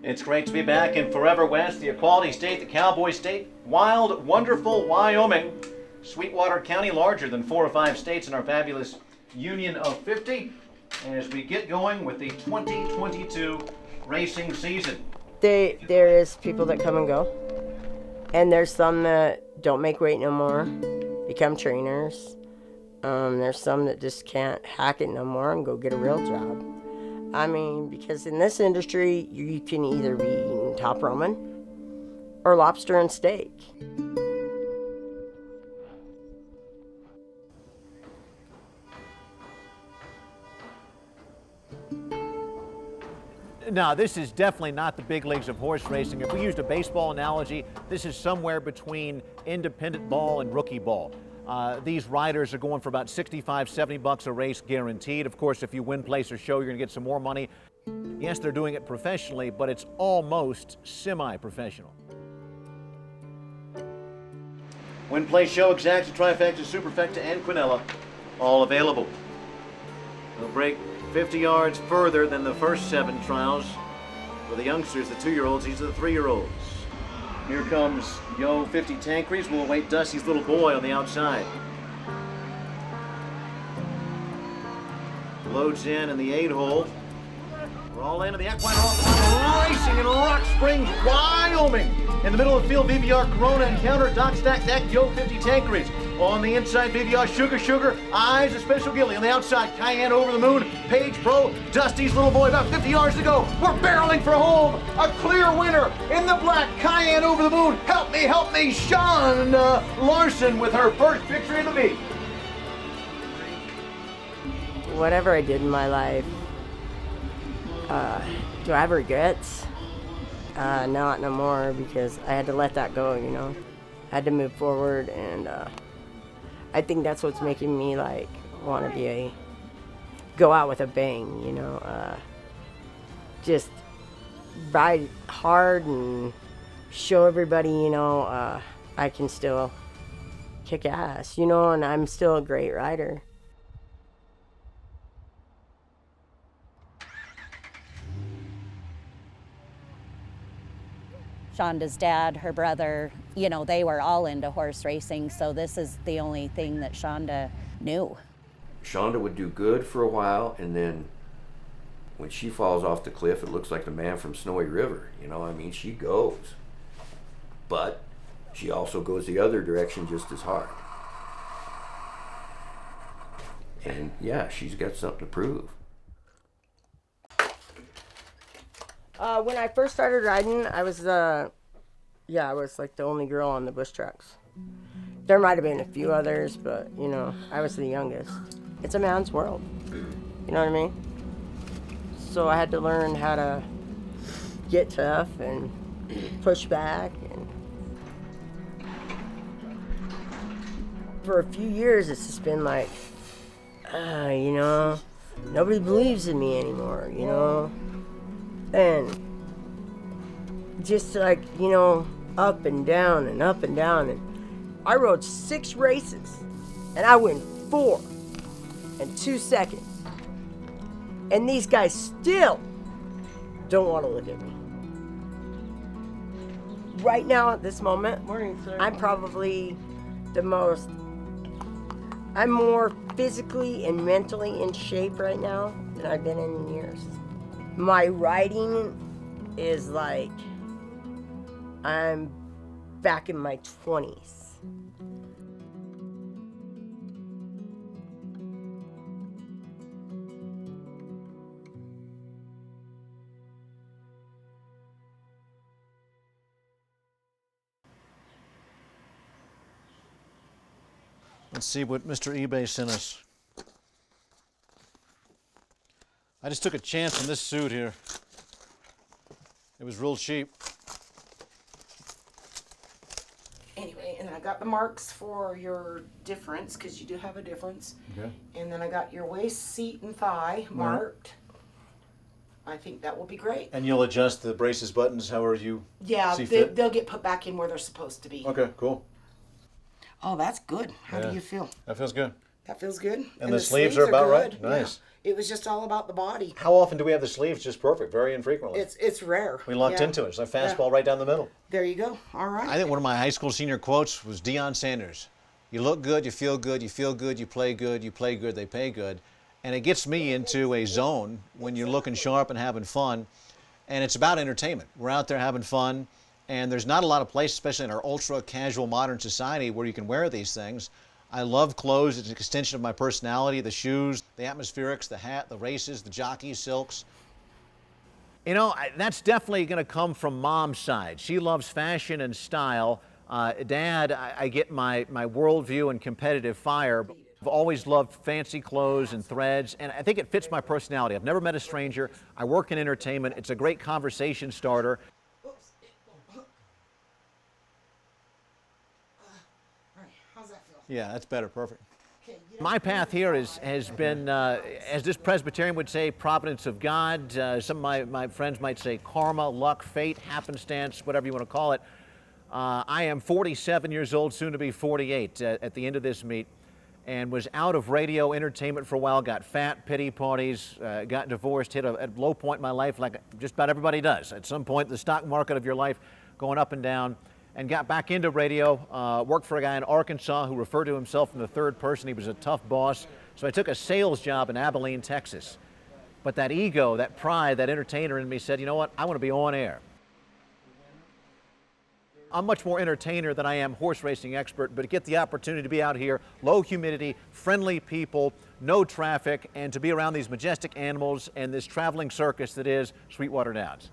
It's great to be back in Forever West, the Equality State, the Cowboy State, wild, wonderful Wyoming. Sweetwater County, larger than 4 or 5 states in our fabulous Union of 50, as we get going with the 2022 racing season. There is people that come and go, and there's some that don't make weight no more, become trainers. There's some that just can't hack it no more and go get a real job. I mean, because in this industry, you can either be eating top ramen or lobster and steak. Now, this is definitely not the big leagues of horse racing. If we used a baseball analogy, this is somewhere between independent ball and rookie ball. These riders are going for about 65, 70 bucks a race guaranteed. Of course, if you win, place, or show, you're going to get some more money. Yes, they're doing it professionally, but it's almost semi-professional. Win, play, show, exacta, trifecta, superfecta, and quinella, all available. They'll break 50 yards further than the first 7 trials. For the youngsters, the 2-year-olds, these are the 3-year-olds. Here comes Yo 50 Tankeries. We'll await Dusty's little boy on the outside. Loads in the 8-hole. We're all into the equine racing in Rock Springs, Wyoming. In the middle of the field, VBR Corona Encounter, Doc Stack Deck, Yo 50 Tankeries. On the inside, VBR Sugar, Eyes of Special Gilly. On the outside, Cayenne Over the Moon, Page Pro, Dusty's little boy, about 50 yards to go. We're barreling for home. A clear winner in the black, Cayenne Over the Moon. Help me, Sean Larson with her first victory of the meet. Whatever I did in my life, do I have regrets? Not no more, because I had to let that go, you know. I had to move forward, and I think that's what's making me want to go out with a bang, you know. Just ride hard and show everybody, you know, I can still kick ass, you know, and I'm still a great rider. Shonda's dad, her brother, you know, they were all into horse racing, so this is the only thing that Shonda knew. Shonda would do good for a while, and then when she falls off the cliff, it looks like the man from Snowy River. You know, I mean, she goes. But she also goes the other direction just as hard. And yeah, she's got something to prove. When I first started riding, I was like the only girl on the bush tracks. There might have been a few others, but, you know, I was the youngest. It's a man's world, you know what I mean? So I had to learn how to get tough and push back. And for a few years, it's just been like, you know, nobody believes in me anymore, you know? And just like, you know, up and down and up and down. And I rode 6 races and I win 4 in 2 seconds. And these guys still don't want to look at me. Right now at this moment, I'm probably I'm more physically and mentally in shape right now than I've been in years. My riding is like I'm back in my 20s. Let's see what Mr. eBay sent us. I just took a chance on this suit here. It was real cheap. Anyway, and then I got the marks for your difference, because you do have a difference. Okay. And then I got your waist, seat, and thigh marked. I think that will be great. And you'll adjust the braces buttons however you see fit? They'll get put back in where they're supposed to be. Okay, cool. Oh, that's good. How Yeah. do you feel? That feels good. That feels good. And the sleeves are about right? good. Nice. Yeah. It was just all about the body. How often do we have the sleeves just perfect? Very infrequently. It's rare. We locked into it. It's a fastball right down the middle. There you go. All right. I think one of my high school senior quotes was Deion Sanders. You look good, you feel good, you feel good, you play good, they pay good. And it gets me into a zone when you're looking sharp and having fun. And it's about entertainment. We're out there having fun. And there's not a lot of places, especially in our ultra-casual modern society, where you can wear these things. I love clothes. It's an extension of my personality, the shoes, the atmospherics, the hat, the races, the jockeys, silks. You know, that's definitely going to come from Mom's side. She loves fashion and style. Dad, I get my worldview and competitive fire. I've always loved fancy clothes and threads, and I think it fits my personality. I've never met a stranger. I work in entertainment. It's a great conversation starter. How's that feel? Yeah, that's better. Perfect. My path here has been, as this Presbyterian would say, providence of God. Some of my friends might say karma, luck, fate, happenstance, whatever you want to call it. I am 47 years old, soon to be 48 at the end of this meet, and was out of radio entertainment for a while, got fat, pity parties, got divorced, hit a low point in my life like just about everybody does. At some point, the stock market of your life going up and down, and got back into radio, worked for a guy in Arkansas who referred to himself in the third person. He was a tough boss. So I took a sales job in Abilene, Texas. But that ego, that pride, that entertainer in me said, you know what, I want to be on air. I'm much more entertainer than I am horse racing expert, but to get the opportunity to be out here, low humidity, friendly people, no traffic, and to be around these majestic animals and this traveling circus that is Sweetwater Downs.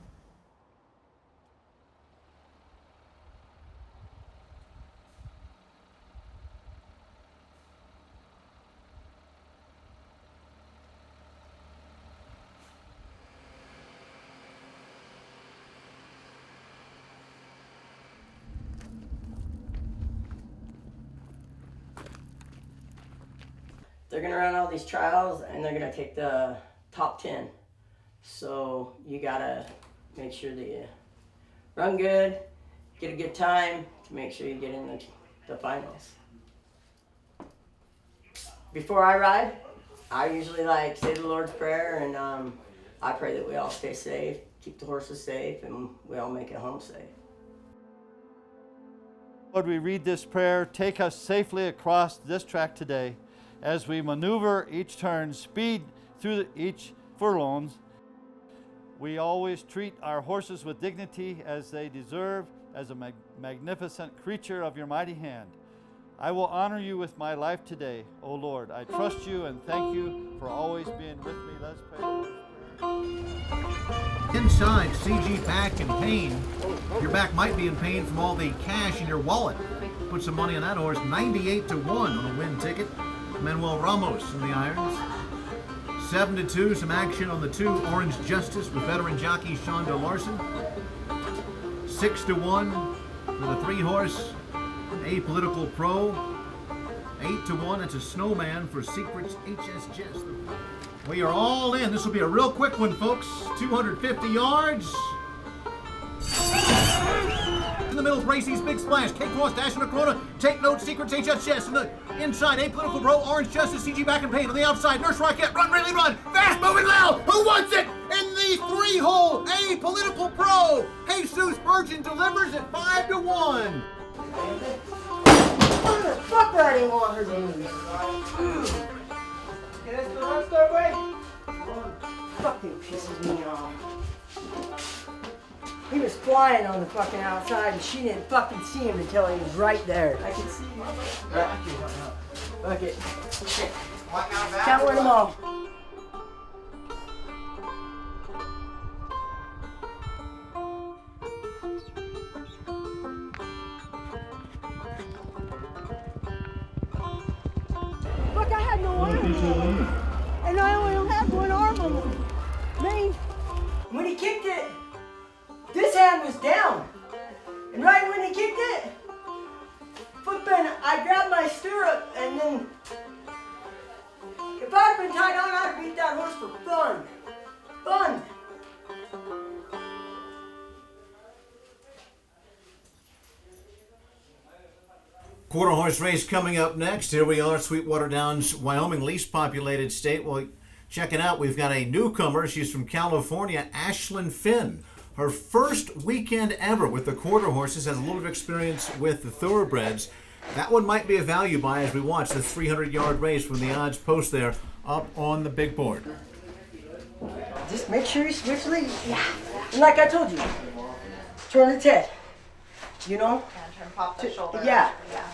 They're gonna run all these trials and they're gonna take the top 10. So you gotta make sure that you run good, get a good time to make sure you get in the finals. Before I ride, I usually say the Lord's Prayer, and I pray that we all stay safe, keep the horses safe, and we all make it home safe. Lord, we read this prayer. Take us safely across this track today as we maneuver each turn, speed through each furlongs. We always treat our horses with dignity as they deserve, as a magnificent creature of your mighty hand. I will honor you with my life today, O Lord. I trust you and thank you for always being with me. Let's pray. Inside CG Pack and Pain, your back might be in pain from all the cash in your wallet. Put some money on that horse, 98-1 on a win ticket. Manuel Ramos in the irons. 7-2, some action on the 2, Orange Justice with veteran jockey Shonda Larson. 6-1 for the 3-horse, Apolitical Pro. 8-1, it's a Snowman for Secrets HS Jess. We are all in. This will be a real quick one, folks. 250 yards. In the middle, Gracie's Big Splash, K-Cross, Dash and a Corona, Take Note, Secrets, HSS. In the inside, Apolitical Pro, Orange Justice, CG Back and Pain. On the outside, Nurse Rocket, Run, Really Run, Fast Moving Lil, who wants it? In the 3-hole, Apolitical Pro, Jesus Virgin delivers at 5-1. Fuck, I didn't want her to lose. Fucking pisses me off. He was flying on the fucking outside and she didn't fucking see him until he was right there. I can see him. Fuck it. Can't win them all. Look, I had no arm. And I only had one arm on me. When he kicked it, this hand was down. And right when he kicked it, footbend, I grabbed my stirrup and then, if I'd been tied on, I'd have beat that horse for fun. Fun. Quarter horse race coming up next. Here we are, Sweetwater Downs, Wyoming, least populated state. Well, check it out. We've got a newcomer. She's from California, Ashlyn Finn. Her first weekend ever with the quarter horses, has a little bit of experience with the thoroughbreds. That one might be a value buy as we watch the 300-yard race when the odds post there up on the big board. Just make sure you switch leads. Yeah. And like I told you, turn its head. You know? And turn pop the shoulder. Yeah. Yeah.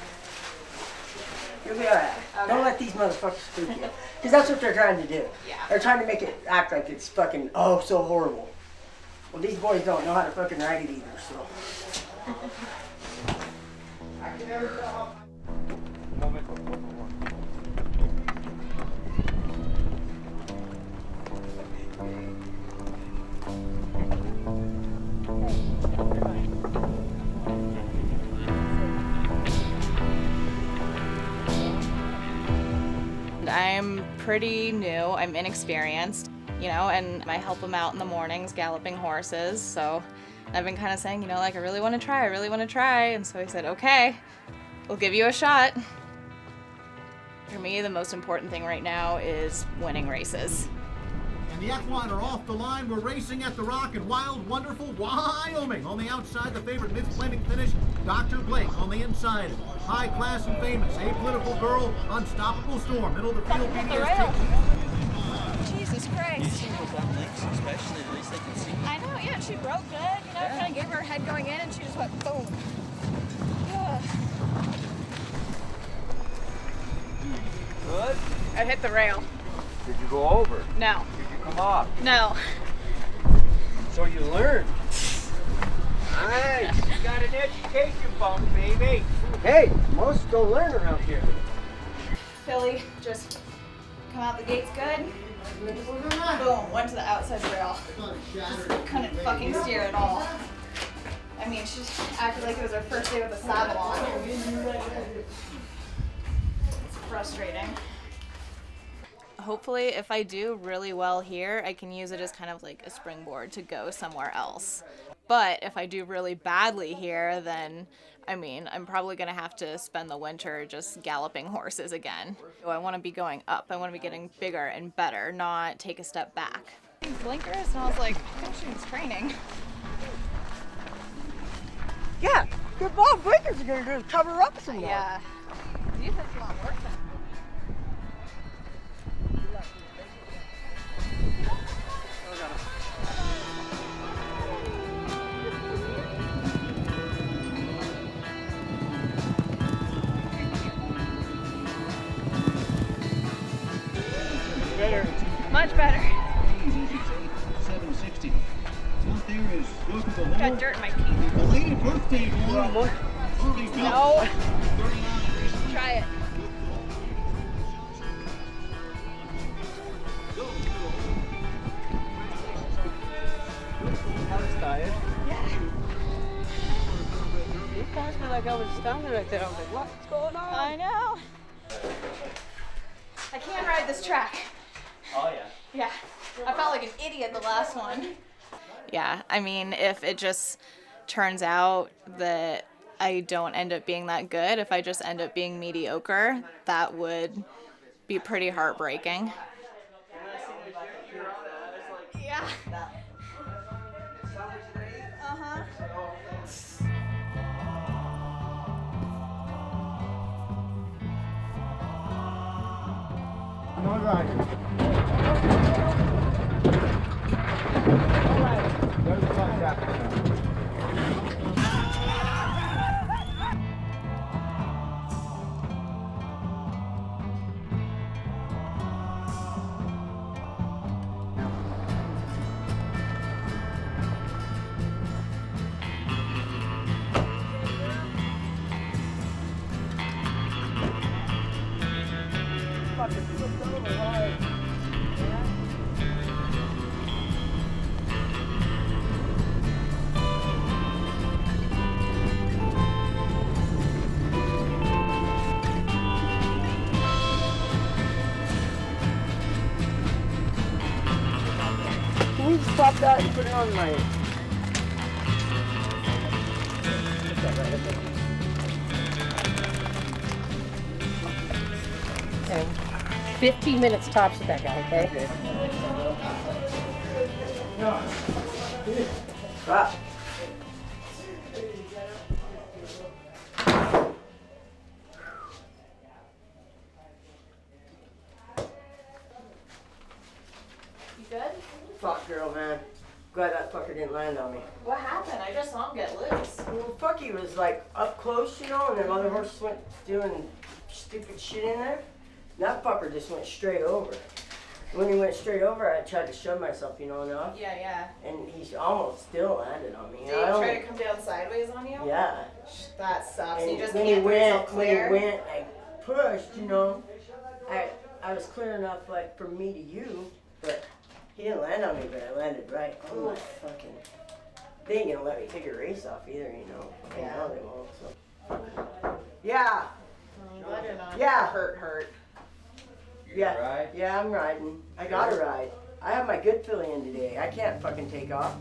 You'll be alright. Okay. Don't let these motherfuckers spook you. Because that's what they're trying to do. Yeah. They're trying to make it act like it's fucking, oh, so horrible. Well, these boys don't know how to fucking ride it either, so. I'm pretty new, I'm inexperienced, you know, and I help them out in the mornings galloping horses, so I've been kind of saying, you know, like, I really want to try, and so he said, okay, we'll give you a shot. For me, the most important thing right now is winning races. And the equine are off the line. We're racing at the Rock in wild, wonderful Wyoming. On the outside, the favorite mid-claiming finish, Dr. Blake. On the inside, high class and famous, apolitical girl, unstoppable storm. Middle of the field, BDST. Jesus Christ. I know, yeah, she broke good, you know, kind of gave her head going in and she just went boom. Good. I hit the rail. Did you go over? No. Did you come off? No. So you learned. Nice. You got an education bump, baby. Hey, most don't learn around here. Philly just come out the gates good. Boom, went to the outside rail. Just couldn't fucking steer at all. I mean, she acted like it was her first day with the saddle on. It's frustrating. Hopefully, if I do really well here, I can use it as kind of like a springboard to go somewhere else. But if I do really badly here, then, I mean, I'm probably going to have to spend the winter just galloping horses again. So I want to be going up. I want to be getting bigger and better, not take a step back. Blinkers, and I was like, I think she was training. Yeah, good ball blinkers are going to do is cover up some more. Yeah. These are a lot worse. Better. Much better. 760. Out there is go to the hole. Got dirt in my teeth. Belated birthday boy. No. Try it. I was tired. Yeah. You passed me like I was standing right there. I was like, what's going on? I know. I can ride this track. Oh, yeah. Yeah. I felt like an idiot the last one. Yeah, I mean, if it just turns out that I don't end up being that good, if I just end up being mediocre, that would be pretty heartbreaking. Yeah. Uh-huh. All right. There's the front captain. Can you stop that and put it on my... Okay. 15 minutes tops with that guy, okay? Wow. You good? Fuck, girl, man. Glad that fucker didn't land on me. What happened? I just saw him get loose. Well, fuck, he was like up close, you know, and then other horses went doing stupid shit in there. And that fucker just went straight over. When he went straight over, I tried to shove myself, you know, enough. Yeah. And he almost still landed on me. Did he try to come down sideways on you? Yeah. That sucks. And You just when can't he put went, yourself clear. when he went, I pushed, you know. I was clear enough, like, from me to you, but he didn't land on me, but I landed right on my fucking. They ain't gonna let me take a race off either, you know. Yeah. I know they won't. So. Yeah. Glad you're not Yeah. hurt. Yeah. Ride? Yeah, I'm riding. I gotta ride. I have my good filly in today. I can't fucking take off.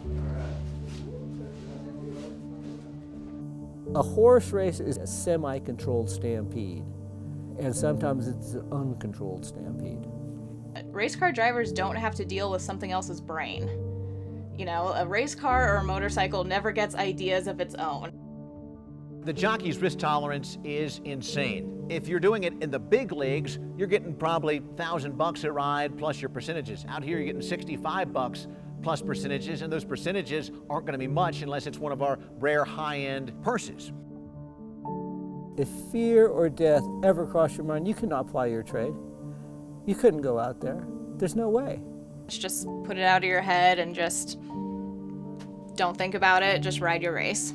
A horse race is a semi-controlled stampede, and sometimes it's an uncontrolled stampede. Race car drivers don't have to deal with something else's brain. You know, a race car or a motorcycle never gets ideas of its own. The jockey's risk tolerance is insane. If you're doing it in the big leagues, you're getting probably $1,000 a ride plus your percentages. Out here, you're getting $65 plus percentages, and those percentages aren't going to be much unless it's one of our rare high-end purses. If fear or death ever crossed your mind, you could not ply your trade. You couldn't go out there. There's no way. Just put it out of your head and just don't think about it. Just ride your race.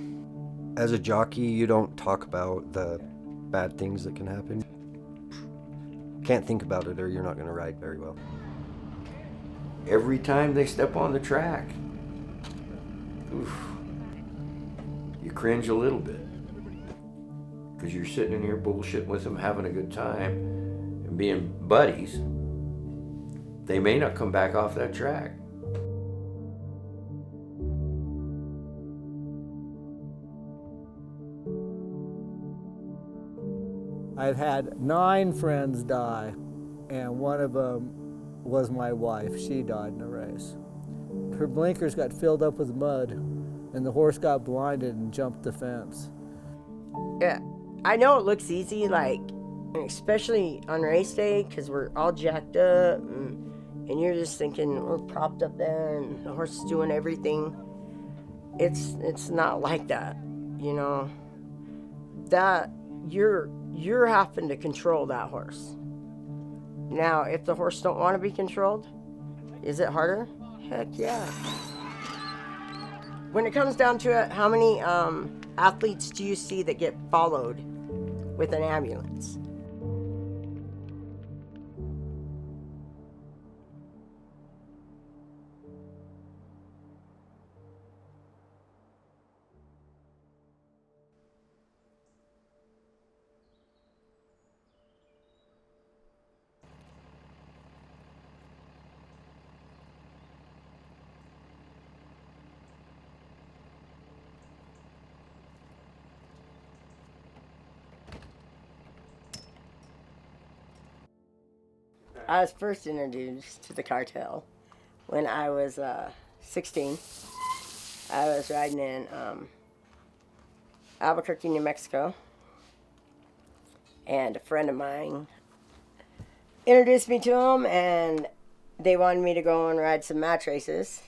As a jockey, you don't talk about the bad things that can happen. Can't think about it or you're not going to ride very well. Every time they step on the track, oof, you cringe a little bit. Because you're sitting in here bullshitting with them, having a good time, and being buddies. They may not come back off that track. I've had 9 friends die, and one of them was my wife. She died in a race. Her blinkers got filled up with mud, and the horse got blinded and jumped the fence. Yeah, I know it looks easy, like, especially on race day, because we're all jacked up, and you're just thinking we're propped up there, and the horse is doing everything. It's not like that, you know. That you're having to control that horse. Now, if the horse don't want to be controlled, is it harder? Heck yeah. When it comes down to it, how many athletes do you see that get followed with an ambulance? I was first introduced to the cartel when I was 16. I was riding in Albuquerque, New Mexico, and a friend of mine introduced me to them, and they wanted me to go and ride some match races.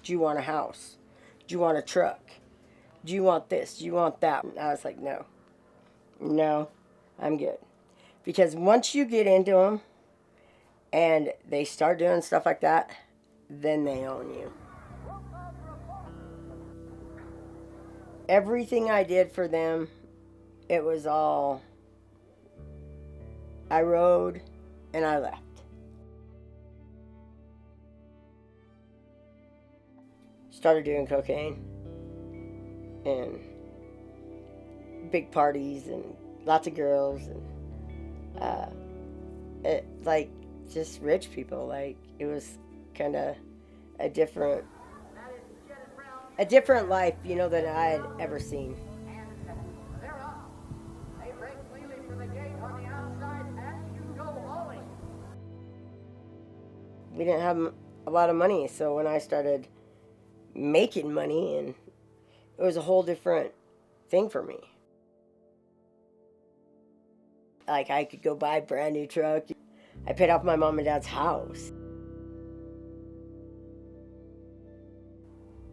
Do you want a house? Do you want a truck? Do you want this? Do you want that? And I was like, no, I'm good. Because once you get into them and they start doing stuff like that, then they own you. Everything I did for them, it was all, I rode and I left. Started doing cocaine and big parties and lots of girls and like just rich people. Like it was kind of a different life, you know, than I had ever seen. we didn't have a lot of money. So when I started making money, and it was a whole different thing for me. Like, I could go buy a brand new truck. I paid off my mom and dad's house.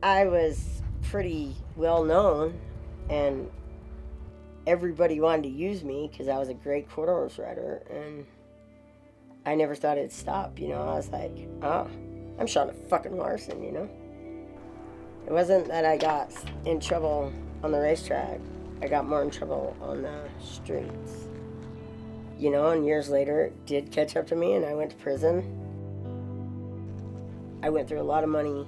I was pretty well known, and everybody wanted to use me because I was a great quarter horse rider, and I never thought it'd stop, you know. I was like, oh, I'm Shonda fucking Larson, you know. It wasn't that I got in trouble on the racetrack. I got more in trouble on the streets. You know, and years later, it did catch up to me, and I went to prison. I went through a lot of money,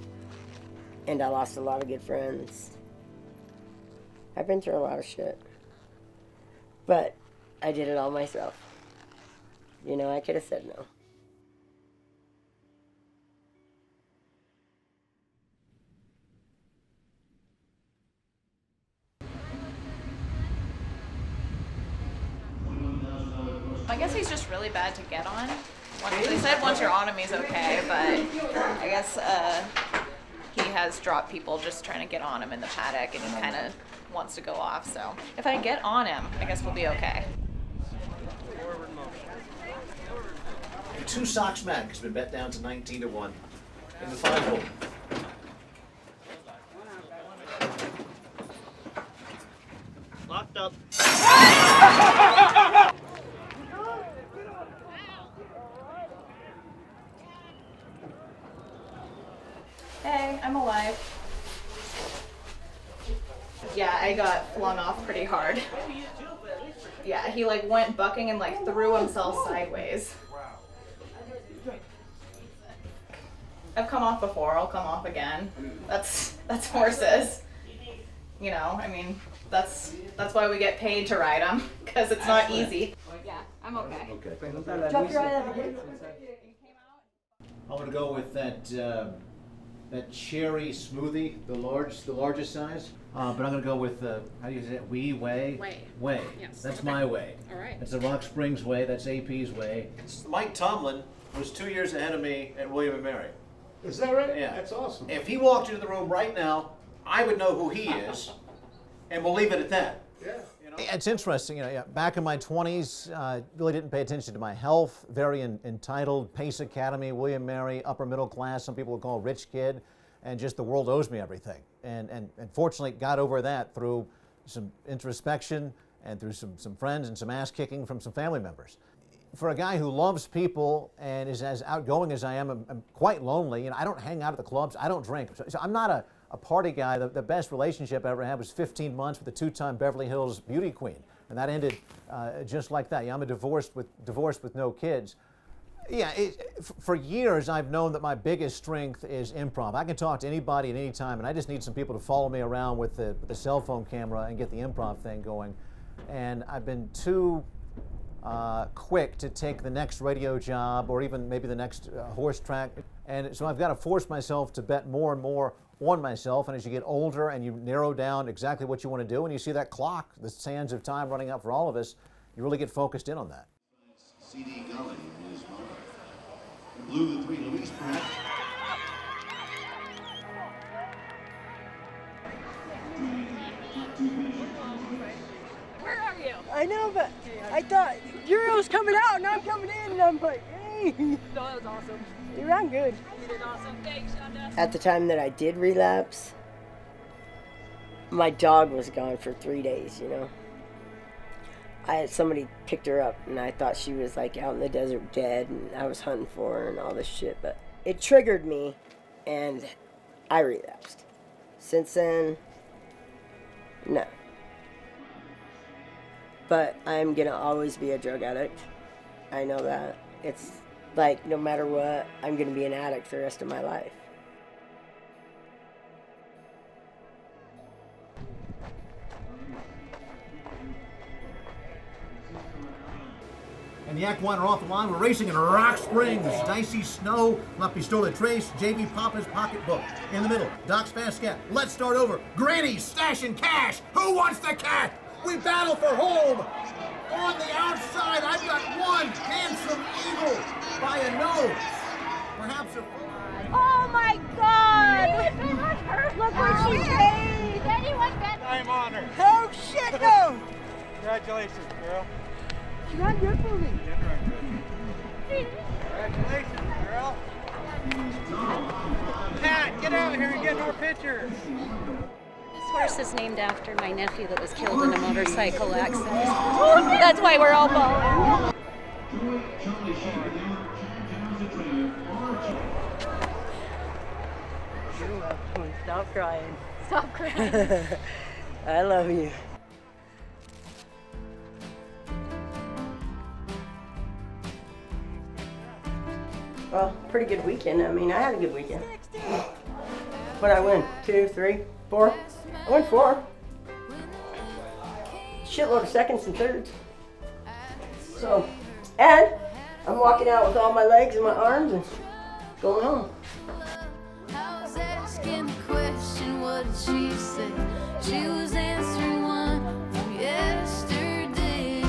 and I lost a lot of good friends. I've been through a lot of shit. But I did it all myself. You know, I could have said no. I guess he's just really bad to get on. They said once you're on him, he's okay, but I guess he has dropped people just trying to get on him in the paddock, and he kind of wants to go off. So if I get on him, I guess we'll be okay. The 2 Sox Mag has been bet down to 19 to 1 in the 5-hole. Locked up. Hey, I'm alive. Yeah, I got flung off pretty hard. Yeah, he like went bucking and like threw himself sideways. I've come off before, I'll come off again. That's horses. You know, I mean, that's why we get paid to ride them, because it's not easy. Yeah, I'm okay. Drop your eye. I'm gonna go with that cherry smoothie, the largest size. But I'm gonna go with how do you say it? Way. Yes. That's Okay. my way. All right. That's the Rock Springs way. That's AP's way. Mike Tomlin was 2 years ahead of me at William and Mary. Is that right? Yeah. That's awesome. If he walked into the room right now, I would know who he is, and we'll leave it at that. Yeah. It's interesting, you know, back in my 20s, really didn't pay attention to my health, very entitled, Pace Academy, William Mary, upper middle class, some people would call rich kid, and just the world owes me everything. And fortunately got over that through some introspection and through some friends and some ass kicking from some family members. For a guy who loves people and is as outgoing as I am, I'm quite lonely. You know, I don't hang out at the clubs, I don't drink. So I'm not a party guy. The best relationship I ever had was 15 months with a 2-time Beverly Hills beauty queen. And that ended just like that. Yeah, I'm divorced with no kids. Yeah, for years I've known that my biggest strength is improv. I can talk to anybody at any time, and I just need some people to follow me around with the cell phone camera and get the improv thing going. And I've been too quick to take the next radio job or even maybe the next horse track. And so I've got to force myself to bet more and more on myself. And as you get older and you narrow down exactly what you want to do, and you see that clock, the sands of time running out for all of us, you really get focused in on that. C.D. Gully is one. Blue the 3, Louise Pratt. Where are you? I know, but I thought Euro was coming out and I'm coming in, and I'm like, hey. No, that was awesome. You ran good. You did awesome. Thanks, Shonda. At the time that I did relapse, my dog was gone for 3 days, you know. Somebody picked her up, and I thought she was like out in the desert dead, and I was hunting for her and all this shit, but it triggered me, and I relapsed. Since then, no. But I'm gonna always be a drug addict. I know that. It's like, no matter what, I'm gonna be an addict for the rest of my life. And the Equine are off the line. We're racing in Rock Springs. Dicey Snow, La Pistola Trace, JV Papa's Pocketbook. In the middle, Doc's Fast Cat. Let's start over. Granny's stashing cash. Who wants the cat? We battle for home. On the outside, I've got one handsome eagle by a nose. Perhaps Oh my God! Look what she did! I'm on her. Oh shit, no! Congratulations, girl. She ran good for me. Congratulations, girl. Pat, get out here and get more pictures. This horse is named after my nephew that was killed in a motorcycle accident. That's why we're all bawling. Stop crying. Stop crying. I love you. Well, pretty good weekend. I mean, I had a good weekend. What'd I win? 2, 3, 4? I won 4. Shitload of seconds and thirds. So, and I'm walking out with all my legs and my arms and going home. I was asking the question, what did she say? She was answering one from yesterday.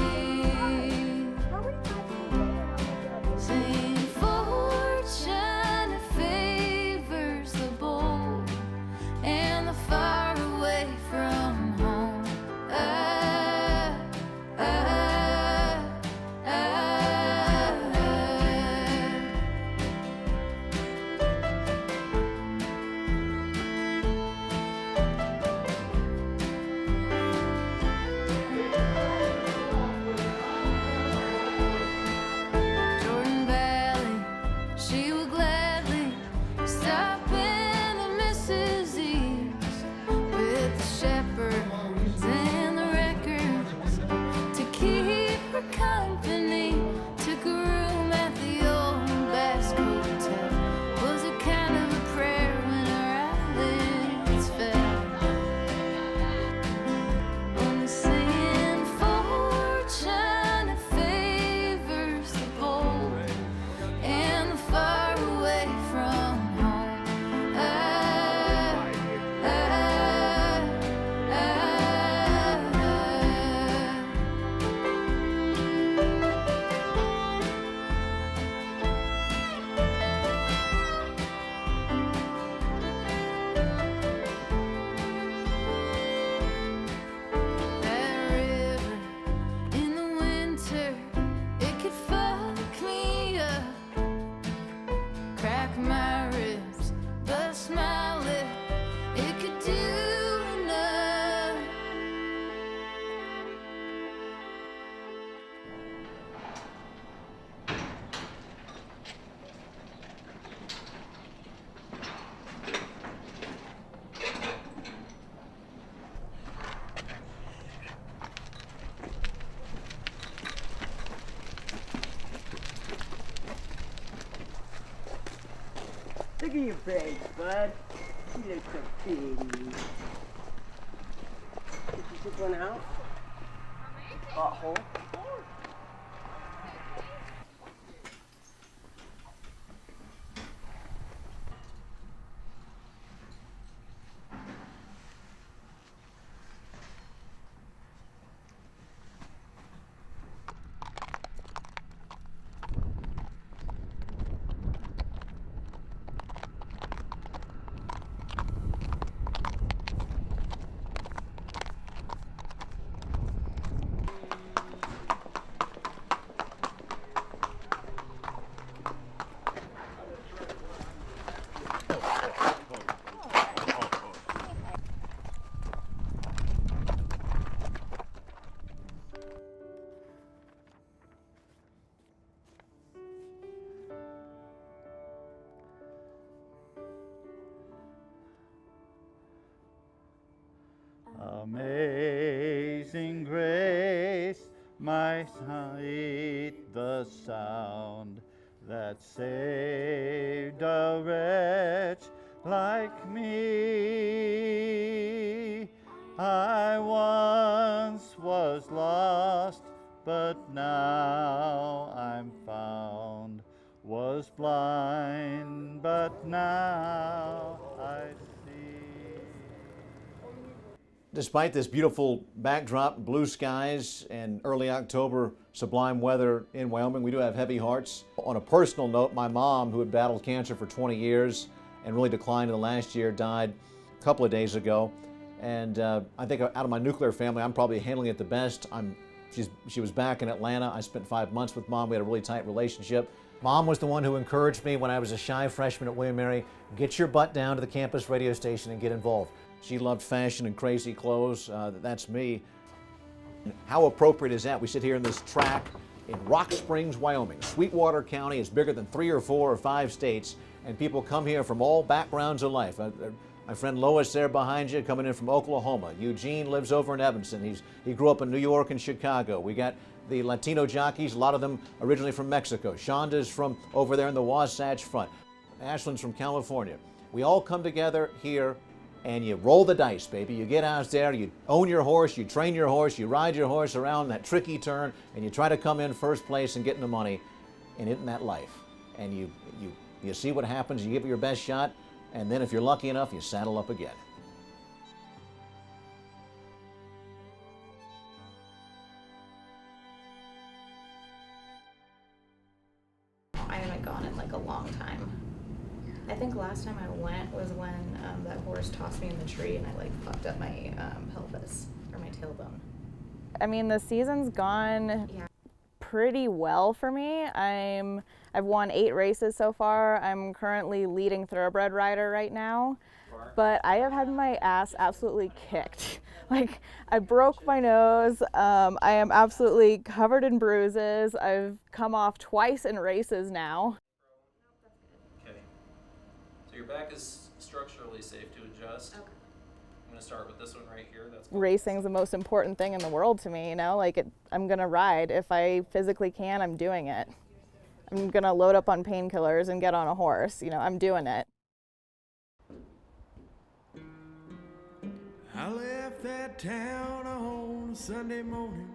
Saying fortune favors the bold and the far away from home. Jordan Valley, she will gladly stop in the Mississippi's with the shepherds and the records to keep her company. Took a room at the old Basque Hotel. Was a kind of a prayer when her eyelids fell. Only saying fortune favors the bold and the far away from home. That river in the winter, it could fuck me up, crack my ribs, bust my lip, it could do enough. Look at your face, bud. You look so pretty. Did you pick one out? Butthole. Amazing grace, my sweet the sound that saved a wretch like me. I once was lost, but now I'm found. Was blind, but now I see. Despite this beautiful backdrop, blue skies, and early October sublime weather in Wyoming, we do have heavy hearts. On a personal note, my mom, who had battled cancer for 20 years and really declined in the last year, died a couple of days ago. And I think out of my nuclear family, I'm probably handling it the best. She was back in Atlanta. I spent 5 months with Mom. We had a really tight relationship. Mom was the one who encouraged me when I was a shy freshman at William & Mary, get your butt down to the campus radio station and get involved. She loved fashion and crazy clothes. That's me. How appropriate is that? We sit here in this track in Rock Springs, Wyoming. Sweetwater County is bigger than 3 or 4 or 5 states, and people come here from all backgrounds of life. My friend Lois there behind you, coming in from Oklahoma. Eugene lives over in Evanston. He grew up in New York and Chicago. We got the Latino jockeys, a lot of them originally from Mexico. Shonda's from over there in the Wasatch Front. Ashland's from California. We all come together here and you roll the dice, baby. You get out there, you own your horse, you train your horse, you ride your horse around that tricky turn, and you try to come in first place and get in the money, and isn't that life? And you see what happens, you give it your best shot, and then if you're lucky enough, you saddle up again. I haven't gone in like a long time. I think last time I went was when that horse tossed me in the tree and I like fucked up my pelvis or my tailbone. I mean, the season's gone pretty well for me. I've won 8 races so far. I'm currently leading thoroughbred rider right now, but I have had my ass absolutely kicked. Like, I broke my nose. I am absolutely covered in bruises. I've come off twice in races now. Okay. So your back is structurally safe to adjust. Okay. I'm gonna start with this one right here. Racing's the most important thing in the world to me, you know? Like, I'm gonna ride. If I physically can, I'm doing it. I'm gonna load up on painkillers and get on a horse. You know, I'm doing it. I left that town on a Sunday morning.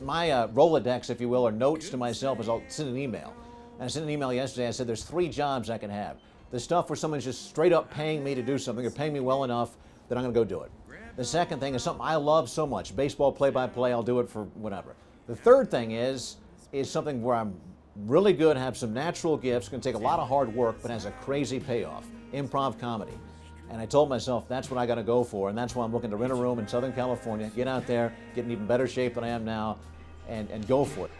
My Rolodex, if you will, or notes to myself is I'll send an email. And I sent an email yesterday. I said there's 3 jobs I can have. The stuff where someone's just straight up paying me to do something or paying me well enough that I'm going to go do it. The second thing is something I love so much, baseball play-by-play. I'll do it for whatever. The third thing is something where I'm really good, have some natural gifts, going to take a lot of hard work, but has a crazy payoff, improv comedy. And I told myself that's what I got to go for, and that's why I'm looking to rent a room in Southern California, get out there, get in even better shape than I am now, and go for it.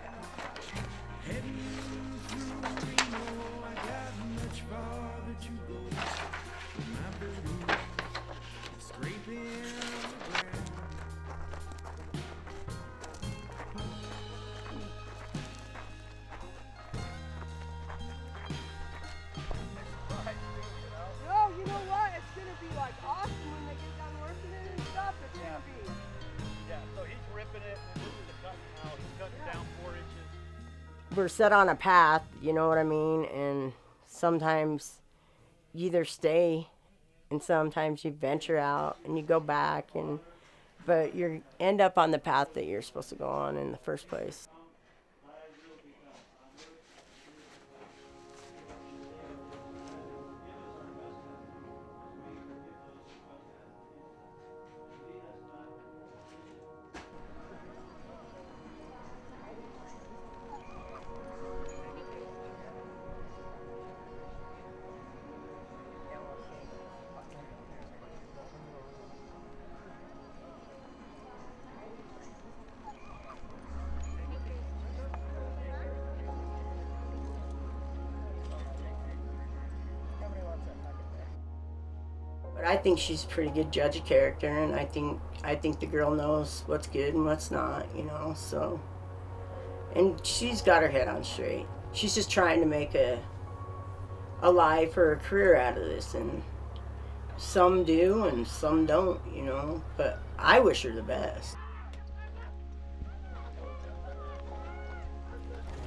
We're set on a path, you know what I mean? And sometimes you either stay and sometimes you venture out and you go back, but you end up on the path that you're supposed to go on in the first place. But I think she's a pretty good judge of character, and I think the girl knows what's good and what's not, you know, so. And she's got her head on straight. She's just trying to make a life or a career out of this, and some do and some don't, you know, but I wish her the best.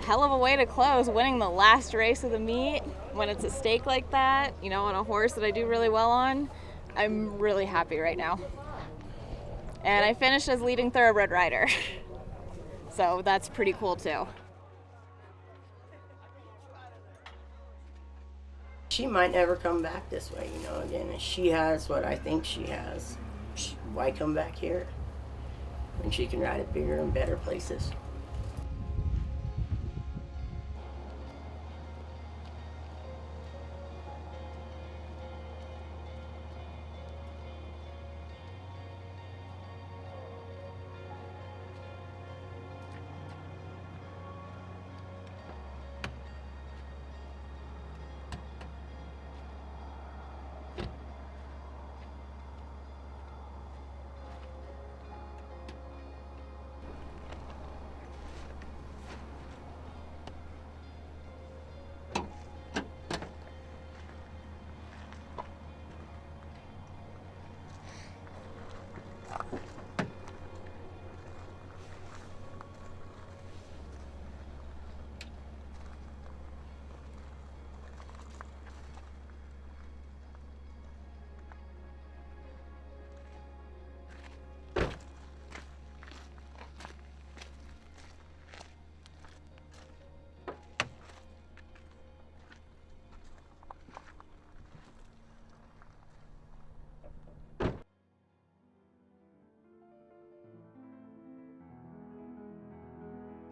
Hell of a way to close, winning the last race of the meet when it's a stake like that, you know, on a horse that I do really well on. I'm really happy right now. And I finished as leading thoroughbred rider. So that's pretty cool too. She might never come back this way, you know, again. If she has what I think she has, why come back here when she can ride at bigger and better places?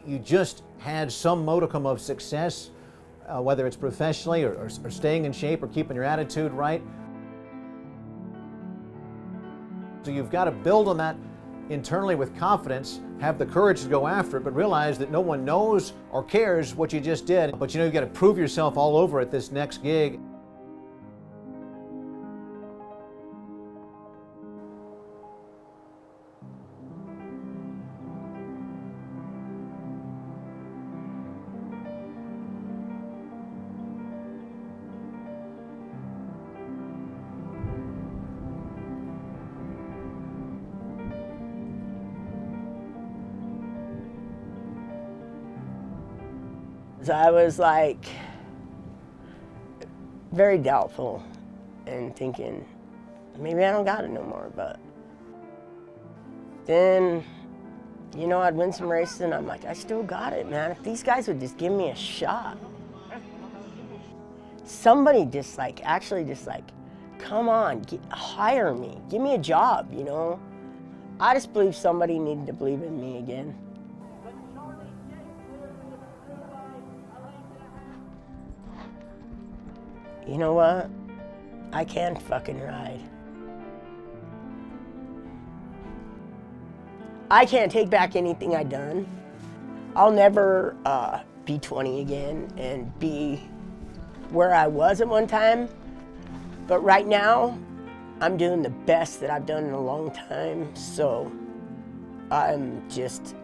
you just had some modicum of success, whether it's professionally or staying in shape or keeping your attitude right. So you've got to build on that internally with confidence, have the courage to go after it, but realize that no one knows or cares what you just did. But you know, you've got to prove yourself all over at this next gig. So I was like very doubtful and thinking, maybe I don't got it no more, but then, you know, I'd win some races and I'm like, I still got it, man. If these guys would just give me a shot. Somebody just like, actually just like, come on, hire me, give me a job, you know? I just believe somebody needed to believe in me again. You know what? I can fucking ride. I can't take back anything I done. I'll never be 20 again and be where I was at one time. But right now, I'm doing the best that I've done in a long time. So I'm just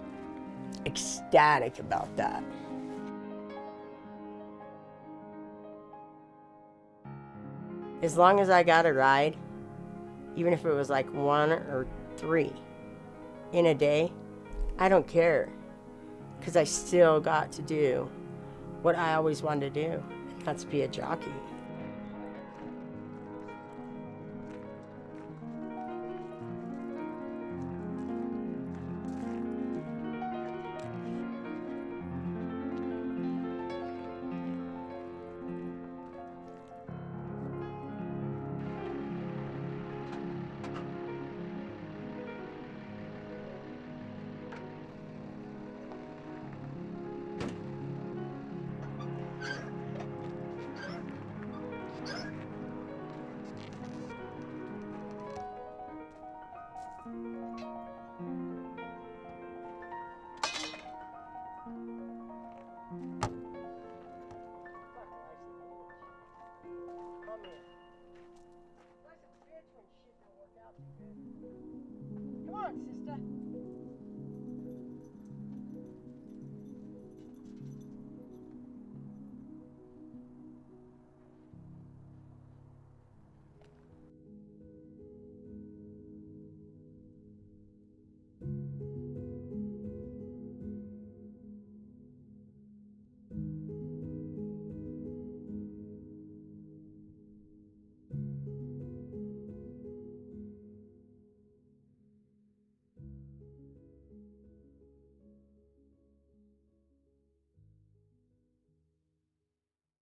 ecstatic about that. As long as I got a ride, even if it was like 1 or 3 in a day, I don't care, because I still got to do what I always wanted to do, and that's be a jockey.